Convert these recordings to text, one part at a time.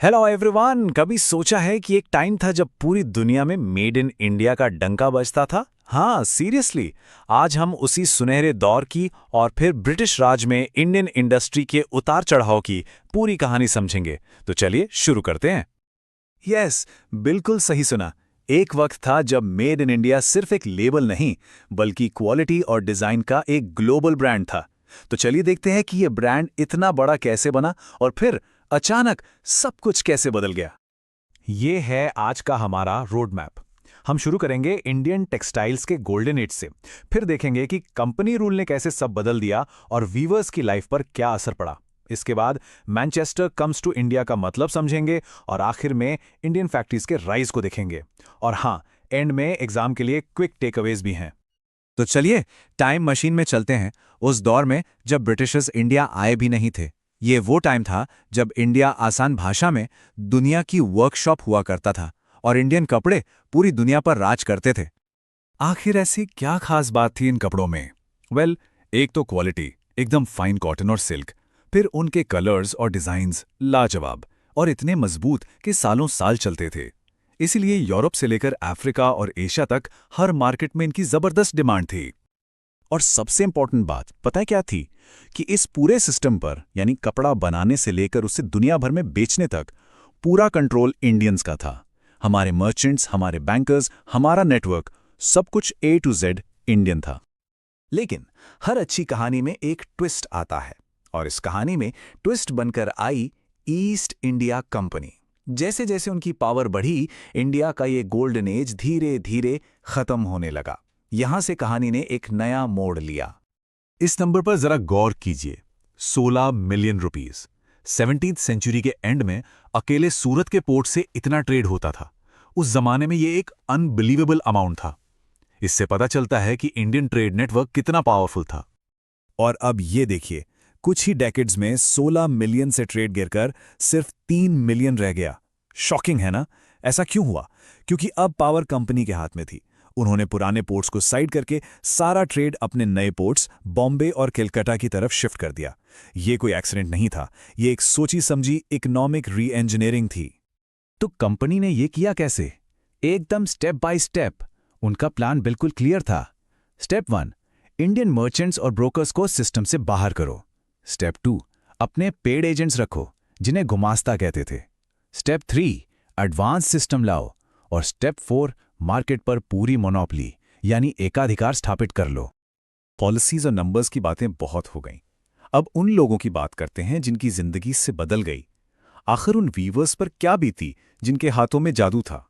Hello everyone. कभी सोचा है कि एक टाइम था जब पूरी दुनिया में मेड इन इंडिया का डंका बजता था? हाँ, सीरियसली। आज हम उसी सुनहरे दौर की और फिर ब्रिटिश राज में इंडियन इंडस्ट्री के उतार चढ़ाव की पूरी कहानी समझेंगे। तो चलिए शुरू करते हैं। यस, बिल्कुल सही सुना। एक वक्त था जब मेड इन इंडिया सिर्फ एक लेबल नहीं, बल्कि क्वालिटी और डिजाइन का एक ग्लोबल ब्रांड था। तो चलिए देखते हैं कि ये ब्रांड इतना बड़ा कैसे बना और फिर अचानक सब कुछ कैसे बदल गया। ये है आज का हमारा रोड मैप। हम शुरू करेंगे इंडियन टेक्सटाइल्स के गोल्डन एज से, फिर देखेंगे कि कंपनी रूल ने कैसे सब बदल दिया और वीवर्स की लाइफ पर क्या असर पड़ा। इसके बाद मैनचेस्टर कम्स टू इंडिया का मतलब समझेंगे और आखिर में इंडियन फैक्ट्रीज के राइज को देखेंगे। और हाँ, एंड में एग्जाम के लिए क्विक टेकअवेज भी हैं। तो चलिए टाइम मशीन में चलते हैं, उस दौर में जब ब्रिटिशर्स इंडिया आए भी नहीं थे। ये वो टाइम था जब इंडिया आसान भाषा में दुनिया की वर्कशॉप हुआ करता था और इंडियन कपड़े पूरी दुनिया पर राज करते थे। आखिर ऐसी क्या खास बात थी इन कपड़ों में? वेल, एक तो क्वालिटी, एकदम फाइन कॉटन और सिल्क। फिर उनके कलर्स और डिजाइन्स लाजवाब और इतने मजबूत कि सालों साल चलते थे। इसीलिए यूरोप से लेकर अफ्रीका और एशिया तक हर मार्केट में इनकी जबरदस्त डिमांड थी। और सबसे इंपॉर्टेंट बात पता है क्या थी? कि इस पूरे सिस्टम पर, यानी कपड़ा बनाने से लेकर उसे दुनिया भर में बेचने तक, पूरा कंट्रोल इंडियंस का था। हमारे मर्चेंट्स, हमारे बैंकर्स, हमारा नेटवर्क, सब कुछ ए टू जेड इंडियन था। लेकिन हर अच्छी कहानी में एक ट्विस्ट आता है, और इस कहानी में ट्विस्ट बनकर आई ईस्ट इंडिया कंपनी। जैसे जैसे उनकी पावर बढ़ी, इंडिया का ये गोल्डन एज धीरे धीरे खत्म होने लगा। यहां से कहानी ने एक नया मोड़ लिया। इस नंबर पर जरा गौर कीजिए, 16 मिलियन रुपीस। 17वीं सेंचुरी के एंड में अकेले सूरत के पोर्ट से इतना ट्रेड होता था। उस जमाने में ये एक अनबिलीवेबल अमाउंट था। इससे पता चलता है कि इंडियन ट्रेड नेटवर्क कितना पावरफुल था। और अब ये देखिए, कुछ ही डेकेड्स में 16 मिलियन से ट्रेड गिरकर सिर्फ 3 मिलियन रह गया। शॉकिंग है ना? ऐसा क्यों हुआ? क्योंकि अब पावर कंपनी के हाथ में थी। उन्होंने पुराने पोर्ट्स को साइड करके सारा ट्रेड अपने नए पोर्ट्स बॉम्बे और कलकत्ता की तरफ शिफ्ट कर दिया। ये कोई एक्सीडेंट नहीं था, ये एक सोची समझी इकोनॉमिक री इंजीनियरिंग थी। तो कंपनी ने ये किया कैसे? एकदम स्टेप बाय स्टेप। उनका प्लान बिल्कुल क्लियर था। स्टेप 1, इंडियन मर्चेंट्स और ब्रोकर्स को सिस्टम से बाहर करो। स्टेप 2, अपने पेड एजेंट्स रखो, जिन्हें गुमास्ता कहते थे। स्टेप 3, एडवांस सिस्टम लाओ। और स्टेप 4, मार्केट पर पूरी मोनोपोली यानी एकाधिकार स्थापित कर लो। पॉलिसीज और नंबर्स की बातें बहुत हो गईं। अब उन लोगों की बात करते हैं जिनकी जिंदगी से बदल गई। आखिर उन वीवर्स पर क्या बीती जिनके हाथों में जादू था?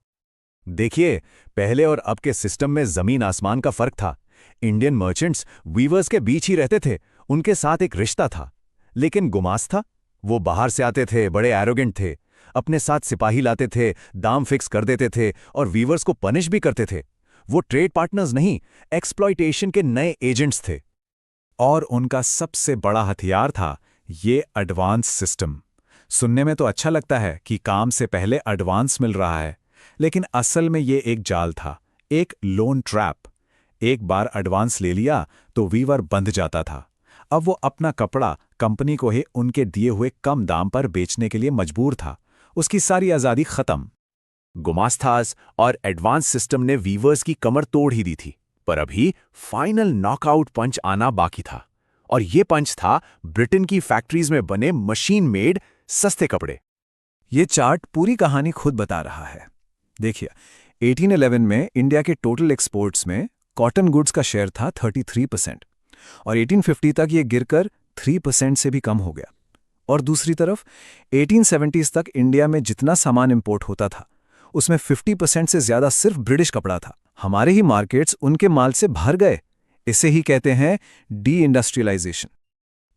देखिए, पहले और अब के सिस्टम में जमीन आसमान का फर्क था। इंडियन मर्चेंट्स वीवर्स के बीच ही रहते थे, उनके साथ एक रिश्ता था। लेकिन गुमास्ता, वो बाहर से आते थे, बड़े एरोगेंट थे, अपने साथ सिपाही लाते थे, दाम फिक्स कर देते थे और वीवर्स को पनिश भी करते थे। वो ट्रेड पार्टनर्स नहीं, एक्सप्लॉयटेशन के नए एजेंट्स थे। और उनका सबसे बड़ा हथियार था ये एडवांस सिस्टम। सुनने में तो अच्छा लगता है कि काम से पहले एडवांस मिल रहा है, लेकिन असल में ये एक जाल था, एक लोन ट्रैप। एक बार एडवांस ले लिया तो वीवर बंध जाता था। अब वो अपना कपड़ा कंपनी को ही उनके दिए हुए कम दाम पर बेचने के लिए मजबूर था। उसकी सारी आजादी खत्म। गुमास्तास और एडवांस सिस्टम ने वीवर्स की कमर तोड़ ही दी थी, पर अभी फाइनल नॉकआउट पंच आना बाकी था। और ये पंच था ब्रिटेन की फैक्ट्रीज में बने मशीन मेड सस्ते कपड़े। ये चार्ट पूरी कहानी खुद बता रहा है। देखिए, 1811 में इंडिया के टोटल एक्सपोर्ट्स में कॉटन गुड्स का शेयर था 33% और 1850 तक ये गिरकर 3% से भी कम हो गया। और दूसरी तरफ 1870s तक इंडिया में जितना सामान इंपोर्ट होता था, उसमें 50% से ज्यादा सिर्फ ब्रिटिश कपड़ा था। हमारे ही मार्केट्स उनके माल से भर गए। इसे ही कहते हैं डी इंडस्ट्रियलाइजेशन।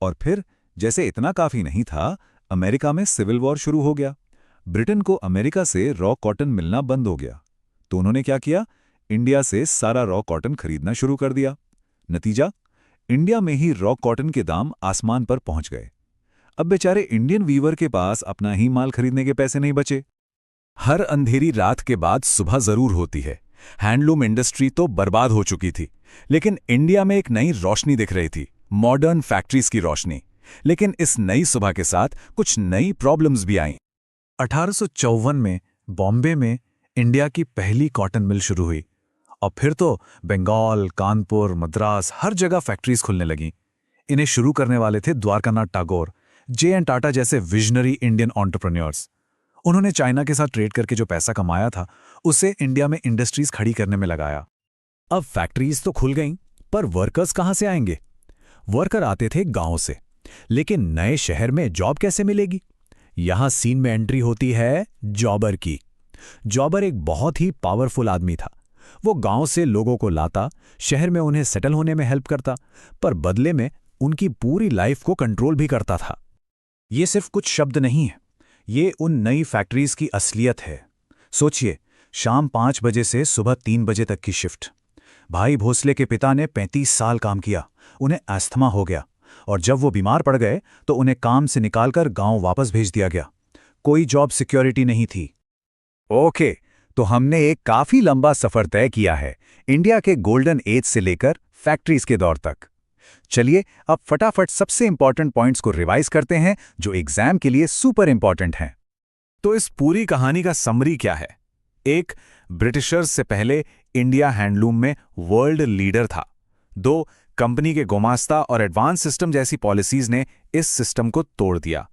और फिर जैसे इतना काफी नहीं था, अमेरिका में सिविल वॉर शुरू हो गया। ब्रिटेन को अमेरिका से रॉ कॉटन मिलना बंद हो गया, तो उन्होंने क्या किया? इंडिया से सारा रॉ कॉटन खरीदना शुरू कर दिया। नतीजा, इंडिया में ही रॉ कॉटन के दाम आसमान पर पहुंच गए। अब बेचारे इंडियन वीवर के पास अपना ही माल खरीदने के पैसे नहीं बचे। हर अंधेरी रात के बाद सुबह जरूर होती है। हैंडलूम इंडस्ट्री तो बर्बाद हो चुकी थी, लेकिन इंडिया में एक नई रोशनी दिख रही थी, मॉडर्न फैक्ट्रीज की रोशनी। लेकिन इस नई सुबह के साथ कुछ नई प्रॉब्लम्स भी आईं। 1854 में बॉम्बे में इंडिया की पहली कॉटन मिल शुरू हुई और फिर तो बंगाल, कानपुर, मद्रास हर जगह फैक्ट्रीज खुलने लगीं। इन्हें शुरू करने वाले थे द्वारकानाथ टैगोर, जे.एन. टाटा जैसे विजनरी इंडियन एंटरप्रेन्योर्स। उन्होंने चाइना के साथ ट्रेड करके जो पैसा कमाया था उसे इंडिया में इंडस्ट्रीज खड़ी करने में लगाया। अब फैक्ट्रीज तो खुल गईं, पर वर्कर्स कहां से आएंगे? वर्कर आते थे गांव से, लेकिन नए शहर में जॉब कैसे मिलेगी? यहां सीन में एंट्री होती है जॉबर की। जॉबर एक बहुत ही पावरफुल आदमी था। वो गांव से लोगों को लाता, शहर में उन्हें सेटल होने में हेल्प करता, पर बदले में उनकी पूरी लाइफ को कंट्रोल भी करता था। ये सिर्फ कुछ शब्द नहीं है, ये उन नई फैक्ट्रीज की असलियत है। सोचिए, शाम 5 बजे से सुबह 3 बजे तक की शिफ्ट। भाई भोसले के पिता ने 35 साल काम किया, उन्हें अस्थमा हो गया और जब वो बीमार पड़ गए तो उन्हें काम से निकालकर गांव वापस भेज दिया गया। कोई जॉब सिक्योरिटी नहीं थी। ओके, तो हमने एक काफी लंबा सफर तय किया है, इंडिया के गोल्डन एज से लेकर फैक्ट्रीज के दौर तक। चलिए अब फटाफट सबसे इंपॉर्टेंट पॉइंट्स को रिवाइज करते हैं जो एग्जाम के लिए सुपर इंपॉर्टेंट हैं। तो इस पूरी कहानी का समरी क्या है? एक, ब्रिटिशर्स से पहले इंडिया हैंडलूम में वर्ल्ड लीडर था। 2, कंपनी के गुमास्ता और एडवांस सिस्टम जैसी पॉलिसीज ने इस सिस्टम को तोड़ दिया।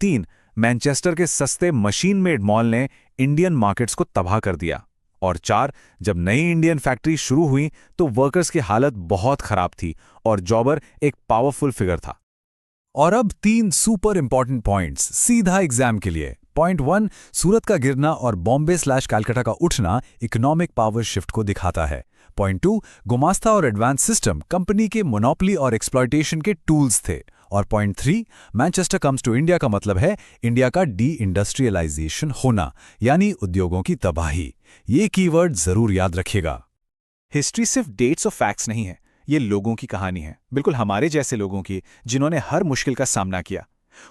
3, मैनचेस्टर के सस्ते मशीन मेड मॉल ने इंडियन मार्केट्स को तबाह कर दिया। और 4, जब नई इंडियन फैक्ट्री शुरू हुई तो वर्कर्स की हालत बहुत खराब थी और जॉबर एक पावरफुल फिगर था। और अब 3 सुपर इंपॉर्टेंट पॉइंट्स सीधा एग्जाम के लिए। पॉइंट 1, सूरत का गिरना और बॉम्बे/कलकत्ता का उठना इकोनॉमिक पावर शिफ्ट को दिखाता है। पॉइंट 2, गुमास्ता और एडवांस सिस्टम कंपनी के मोनोपोली और एक्सप्लॉयटेशन के टूल्स थे। और point 3, Manchester comes to India का मतलब है इंडिया का डी इंडस्ट्रियलाइजेशन होना, यानी उद्योगों की तबाही। ये कीवर्ड जरूर याद रखिएगा। हिस्ट्री सिर्फ डेट्स और फैक्ट्स नहीं है, ये लोगों की कहानी है, बिल्कुल हमारे जैसे लोगों की, जिन्होंने हर मुश्किल का सामना किया।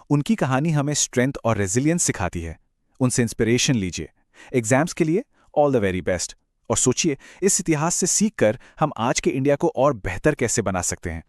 उनकी कहानी हमें स्ट्रेंथ और रेजिलियंस सिखाती है। उनसे इंस्पिरेशन लीजिए। एग्जाम्स के लिए ऑल द वेरी बेस्ट। और सोचिए, इस इतिहास से सीखकर हम आज के इंडिया को और बेहतर कैसे बना सकते हैं।